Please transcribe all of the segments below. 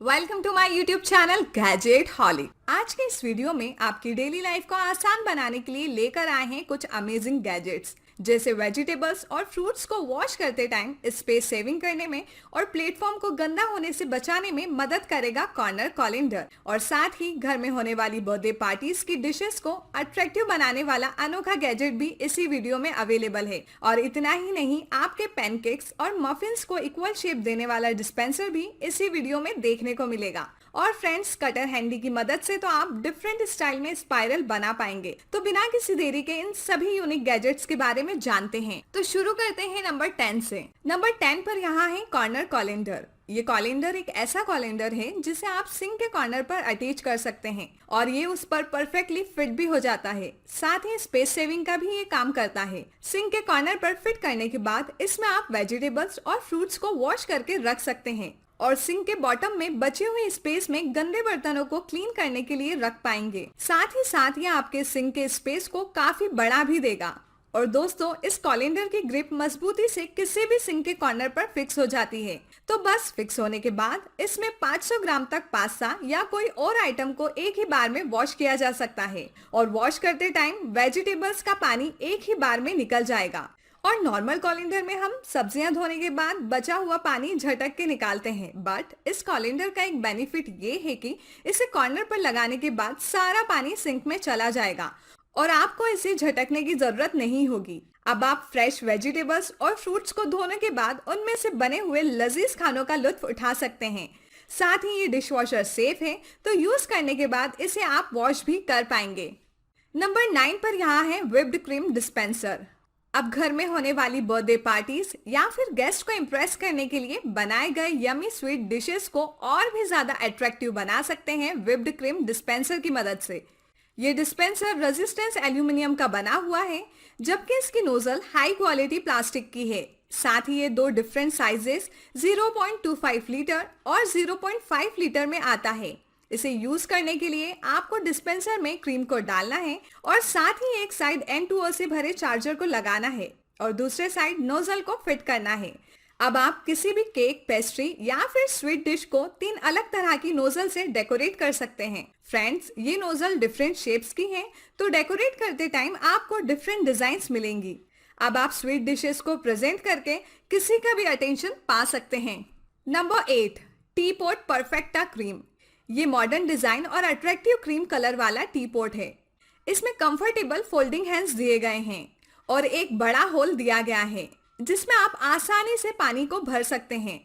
Welcome to my YouTube channel Gadgetholic. आज के इस वीडियो में आपकी डेली लाइफ को आसान बनाने के लिए लेकर आए हैं कुछ अमेजिंग गैजेट्स, जैसे वेजिटेबल्स और फ्रूट्स को वॉश करते टाइम स्पेस सेविंग करने में और प्लेटफॉर्म को गंदा होने से बचाने में मदद करेगा कॉर्नर कॉलेंडर। और साथ ही घर में होने वाली बर्थडे पार्टीज की डिशेस को अट्रैक्टिव बनाने वाला अनोखा गैजेट भी इसी वीडियो में अवेलेबल है। और इतना ही नहीं, आपके पैनकेक्स और मफिन्स को इक्वल शेप देने वाला डिस्पेंसर भी इसी वीडियो में देखने को मिलेगा। और फ्रेंड्स, कटर हैंडी की मदद से तो आप डिफरेंट स्टाइल में स्पाइरल बना पाएंगे। तो बिना किसी देरी के इन सभी यूनिक गैजेट्स के बारे में जानते हैं। तो शुरू करते हैं नंबर 10 से। नंबर 10 पर यहाँ है कॉर्नर कैलेंडर। ये कैलेंडर एक ऐसा कैलेंडर है जिसे आप सिंक के कॉर्नर पर अटैच कर सकते हैं और ये उस पर परफेक्टली फिट भी हो जाता है। साथ ही स्पेस सेविंग का भी ये काम करता है। सिंक के कॉर्नर पर फिट करने के बाद इसमें आप वेजिटेबल्स और फ्रूट्स को वॉश करके रख सकते हैं और सिंक के बॉटम में बचे हुए स्पेस में गंदे बर्तनों को क्लीन करने के लिए रख पाएंगे। साथ ही साथ ये आपके सिंक के स्पेस को काफी बड़ा भी देगा। और दोस्तों, इस कैलेंडर की ग्रिप मजबूती से किसी भी सिंक के कॉर्नर पर फिक्स हो जाती है। तो बस फिक्स होने के बाद इसमें 500 ग्राम तक पास्ता या कोई और आइटम को एक ही बार में वॉश किया जा सकता है और वॉश करते टाइम वेजिटेबल्स का पानी एक ही बार में निकल जाएगा। और नॉर्मल कैलेंडर में हम सब्जियां धोने के बाद बचा हुआ पानी झटक के निकालते हैं, बट इस कैलेंडर का एक बेनिफिट ये है कि इसे कॉर्नर पर लगाने के बाद सारा पानी सिंक में चला जाएगा और आपको इसे झटकने की जरूरत नहीं होगी। अब आप फ्रेश वेजिटेबल्स और फ्रूट्स को धोने के बाद उनमें से बने हुए लजीज खानों का लुत्फ उठा सकते हैं। साथ ही ये डिशवॉशर सेफ है, तो यूज करने के बाद इसे आप वॉश भी कर पाएंगे। नंबर 9 पर यहाँ है व्हिप्ड क्रीम डिस्पेंसर। अब घर में होने वाली बर्थडे पार्टीज या फिर गेस्ट को इम्प्रेस करने के लिए बनाए गए यमी स्वीट डिशेस को और भी ज्यादा अट्रैक्टिव बना सकते हैं व्हिप्ड क्रीम डिस्पेंसर की मदद से। ये डिस्पेंसर रेजिस्टेंस एल्यूमिनियम का बना हुआ है, जबकि इसकी नोजल हाई क्वालिटी प्लास्टिक की है। साथ ही ये दो डिफरेंट साइजेस 0.25 लीटर और 0.5 लीटर में आता है। इसे यूज करने के लिए आपको डिस्पेंसर में क्रीम को डालना है और साथ ही एक साइड N2O से भरे चार्जर को लगाना है और दूसरे साइड नोजल को फिट करना है। अब आप किसी भी केक, पेस्ट्री या फिर स्वीट डिश को 3 अलग तरह की नोजल से डेकोरेट कर सकते हैं। फ्रेंड्स, ये नोजल डिफरेंट शेप्स की हैं, तो डेकोरेट करते टाइम आपको डिफरेंट डिजाइन्स मिलेंगी। अब आप स्वीट डिशेस को प्रेजेंट करके किसी का भी अटेंशन पा सकते हैं। Number 8, tea pot Perfecta cream. ये मॉडर्न डिजाइन और अट्रैक्टिव क्रीम कलर वाला टी पॉट है। इसमें कंफर्टेबल फोल्डिंग हैंड्स दिए गए हैं और एक बड़ा होल दिया गया है जिसमें आप आसानी से पानी को भर सकते हैं।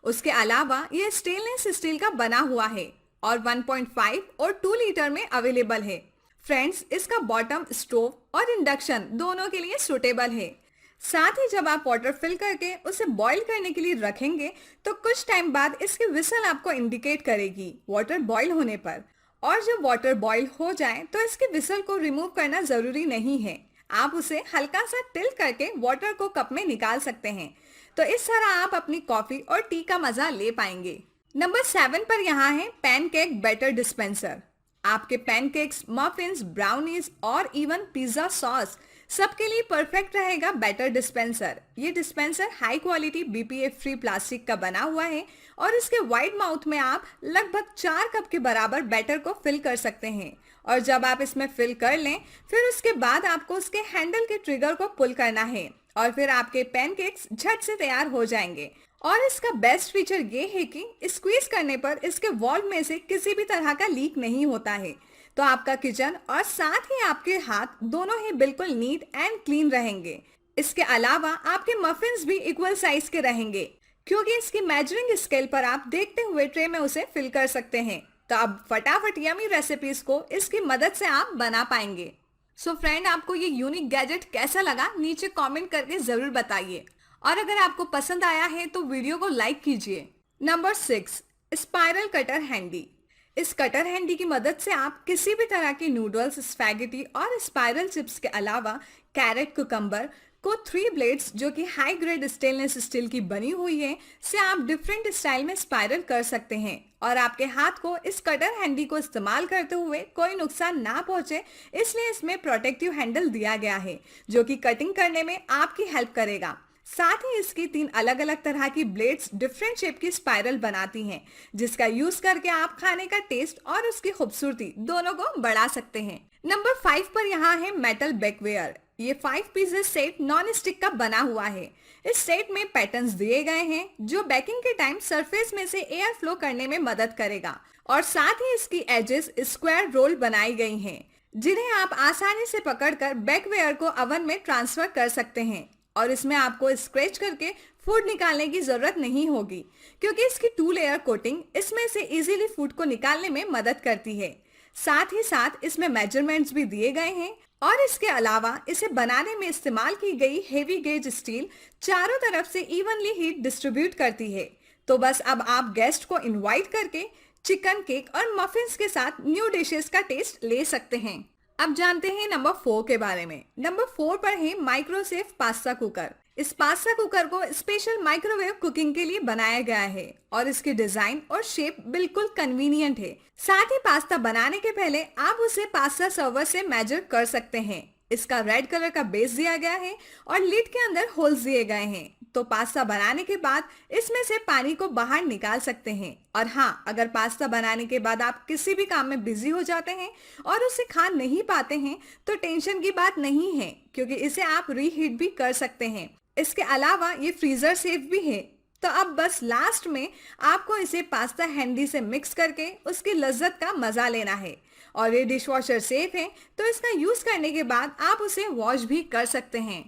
उसके अलावा यह स्टेनलेस स्टील का बना हुआ है और 1.5 और 2 लीटर में अवेलेबल है। फ्रेंड्स, इसका बॉटम स्टोव और इंडक्शन दोनों के लिए सुटेबल है। साथ ही जब आप वाटर फिल करके उसे बॉईल करने के लिए रखेंगे तो कुछ टाइम बाद इसकी विसल आपको इंडिकेट करेगी वाटर बॉईल होने पर। और जब वाटर बॉईल हो जाए तो इसकी विसल को रिमूव करना जरूरी नहीं है। आप उसे हल्का सा टिल्ट करके वाटर को कप में निकाल सकते हैं। तो इस तरह आप अपनी कॉफी और टी का मजा ले पाएंगे। नंबर 7 पर यहाँ है पैनकेक बैटर डिस्पेंसर। आपके पैनकेक्स, मफिन्स, ब्राउनीज और इवन पिज्जा सॉस सबके लिए परफेक्ट रहेगा बैटर डिस्पेंसर। ये dispenser high quality BPA free plastic का बना हुआ है और इसके वाइड माउथ में आप लगभग 4 कप के बराबर बैटर को फिल कर सकते हैं। और जब आप इसमें फिल कर लें, फिर उसके बाद आपको उसके हैंडल के ट्रिगर को पुल करना है और फिर आपके पैनकेक्स झट से तैयार हो जाएंगे। और इसका बेस्ट फीचर ये है कि स्क्वीज करने पर इसके वॉल्व में से किसी भी तरह का लीक नहीं होता है। तो आपका किचन और साथ ही आपके हाथ दोनों ही बिल्कुल नीट एंड क्लीन रहेंगे। इसके अलावा आपके मफिन्स भी इक्वल साइज के रहेंगे क्योंकि इसकी मेजरिंग स्केल पर आप देखते हुए ट्रे में उसे फिल कर सकते हैं। तो अब फटाफट यमी रेसिपीज को इसकी मदद से आप बना पाएंगे। सो फ्रेंड, आपको ये यूनिक गैजेट कैसा लगा नीचे कमेंट करके जरूर बताइए और अगर आपको पसंद आया है तो वीडियो को लाइक कीजिए। Number 6, spiral cutter handy. इस कटर हैंडी की मदद से आप किसी भी तरह की नूडल्स, स्पैगेटी और स्पाइरल चिप्स के अलावा कैरेट, कुकम्बर को 3 ब्लेड्स जो कि हाई ग्रेड स्टेनलेस स्टील की बनी हुई है से आप डिफरेंट स्टाइल में स्पाइरल कर सकते हैं और आपके हाथ को इस कटर हैंडी को इस्तेमाल करते हुए कोई नुकसान ना पहुंचे, इसलिए इसमें प्रोटेक्टिव हैंडल दिया गया है जो कि कटिंग करने में आपकी हेल्प करेगा। साथ ही इसकी 3 अलग अलग तरह की ब्लेड्स डिफरेंट शेप की स्पाइरल बनाती हैं, जिसका यूज करके आप खाने का टेस्ट और उसकी खूबसूरती दोनों को बढ़ा सकते हैं। नंबर 5 पर यहाँ है मेटल बेकवेयर। ये 5 पीसेस सेट नॉन स्टिक का बना हुआ है। इस सेट में पैटर्न्स दिए गए हैं जो बेकिंग के टाइम सरफेस में से एयर फ्लो करने में मदद करेगा, और साथ ही इसकी एजेस स्क्वायर रोल बनाई गई हैं, जिन्हें आप आसानी से पकड़कर बेकवेयर को ओवन में ट्रांसफर कर सकते हैं। और इसमें आपको स्क्रैच करके फूड निकालने की जरूरत नहीं होगी, क्योंकि इसकी 2 लेयर कोटिंग इसमें से इजीली फूड को निकालने में मदद करती है। साथ ही साथ इसमें मेजरमेंट्स भी दिए गए हैं, और इसके अलावा इसे बनाने में इस्तेमाल की गई हेवी गेज स्टील चारों तरफ से इवनली हीट डिस्ट्रीब्यूट करती है। तो बस अब आप गेस्ट को इनवाइट करके चिकन केक और मफिन्स के साथ न्यू डिशेस का टेस्ट ले सकते हैं। अब जानते हैं नंबर 4 के बारे में। नंबर 4 पर है माइक्रोसेफ पास्ता कुकर। इस पास्ता कुकर को स्पेशल माइक्रोवेव कुकिंग के लिए बनाया गया है, और इसकी डिजाइन और शेप बिल्कुल कन्वीनियंट है। साथ ही पास्ता बनाने के पहले आप उसे पास्ता सर्वर से मेजर कर सकते हैं। इसका रेड कलर का बेस दिया गया है और लिड के अंदर होल्स दिए गए हैं, तो पास्ता बनाने के बाद इसमें से पानी को बाहर निकाल सकते हैं। और हाँ, अगर पास्ता बनाने के बाद आप किसी भी काम में बिजी हो जाते हैं और उसे खा नहीं पाते हैं, तो टेंशन की बात नहीं है, क्योंकि इसे आप रीहीट भी कर सकते हैं। इसके अलावा ये फ्रीजर सेफ भी है। तो अब बस लास्ट में आपको इसे पास्ता हैंडी से मिक्स करके उसकी लज्जत का मजा लेना है। और ये डिशवॉशर सेफ है, तो इसका यूज करने के बाद आप उसे वॉश भी कर सकते हैं।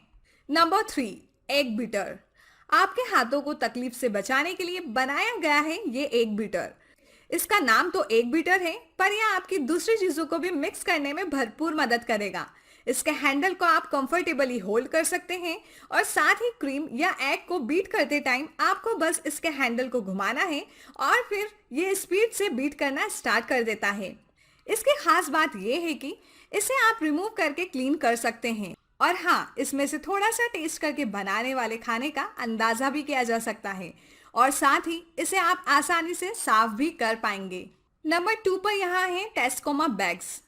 Number 3, egg beater. आपके हाथों को तकलीफ से बचाने के लिए बनाया गया है ये एग बीटर। इसका नाम तो एग बीटर है, पर यह आपकी दूसरी चीजों को भी मिक्स करने में भरपूर मदद करेगा। इसके हैंडल को आप कंफर्टेबली होल्ड कर सकते हैं, और साथ ही क्रीम या एग को बीट करते टाइम आपको बस इसके हैंडल को घुमाना है, और फिर ये स्पीड से बीट करना स्टार्ट कर देता है। इसकी खास बात यह है कि इसे आप रिमूव करके क्लीन कर सकते हैं, और हाँ, इसमें से थोड़ा सा टेस्ट करके बनाने वाले खाने का अंदाजा भी किया जा सकता है, और साथ ही इसे आप आसानी से साफ भी कर पाएंगे। नंबर 2 पर यहाँ है टेस्कोमा बैग्स।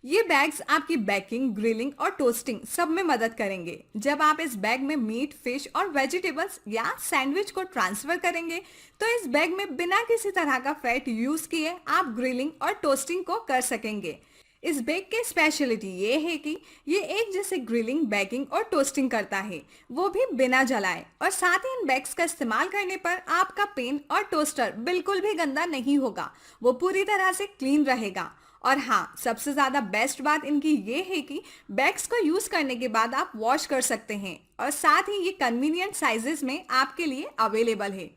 ये बैग्स आपकी बेकिंग, ग्रिलिंग और टोस्टिंग सब में मदद करेंगे। जब आप इस बैग में मीट, फिश और वेजिटेबल्स या सैंडविच को ट्रांसफर करेंगे, तो इस बैग में बिना किसी तरह का फैट यूज किए आप ग्रिलिंग और टोस्टिंग को कर सकेंगे। इस बैग की स्पेशलिटी ये है कि ये एक जैसे ग्रिलिंग, बेकिंग और टोस्टिंग करता है, वो भी बिना जलाए। और साथ ही इन बैग्स का इस्तेमाल करने पर आपका पैन और टोस्टर बिल्कुल भी गंदा नहीं होगा, वो पूरी तरह से क्लीन रहेगा। और हाँ, सबसे ज्यादा बेस्ट बात इनकी ये है कि बैग्स को यूज करने के बाद आप वॉश कर सकते हैं, और साथ ही ये कन्वीनियंट साइजेस में आपके लिए अवेलेबल है।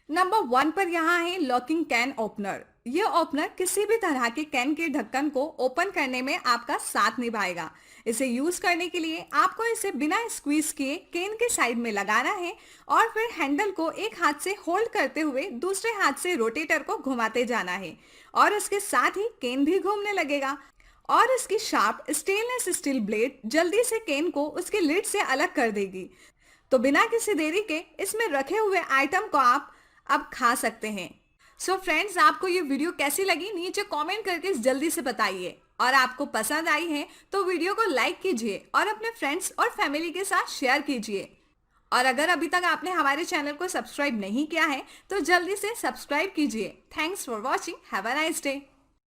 नंबर 1 पर यहाँ है लॉकिंग कैन ओपनर। ये ओपनर किसी भी तरह के कैन के ढक्कन को ओपन करने में आपका साथ निभाएगा। इसे यूज करने के लिए आपको इसे बिना स्क्वीज किए कैन के साइड में लगाना है, और फिर हैंडल को एक हाथ से होल्ड करते हुए दूसरे हाथ से रोटेटर को घुमाते जाना है, और इसके साथ ही कैन भी घूमने लगेगा। और इसकी शार्प स्टेनलेस स्टील ब्लेड जल्दी से कैन को उसके लिड से अलग कर देगी। तो बिना किसी देरी के इसमें रखे हुए आइटम को आप अब खा सकते हैं। सो फ्रेंड्स, आपको ये वीडियो कैसी लगी नीचे कमेंट करके जल्दी से बताइए, और आपको पसंद आई है तो वीडियो को लाइक कीजिए और अपने फ्रेंड्स और फैमिली के साथ शेयर कीजिए। और अगर अभी तक आपने हमारे चैनल को सब्सक्राइब नहीं किया है तो जल्दी से सब्सक्राइब कीजिए। Thanks for watching. Have a nice day.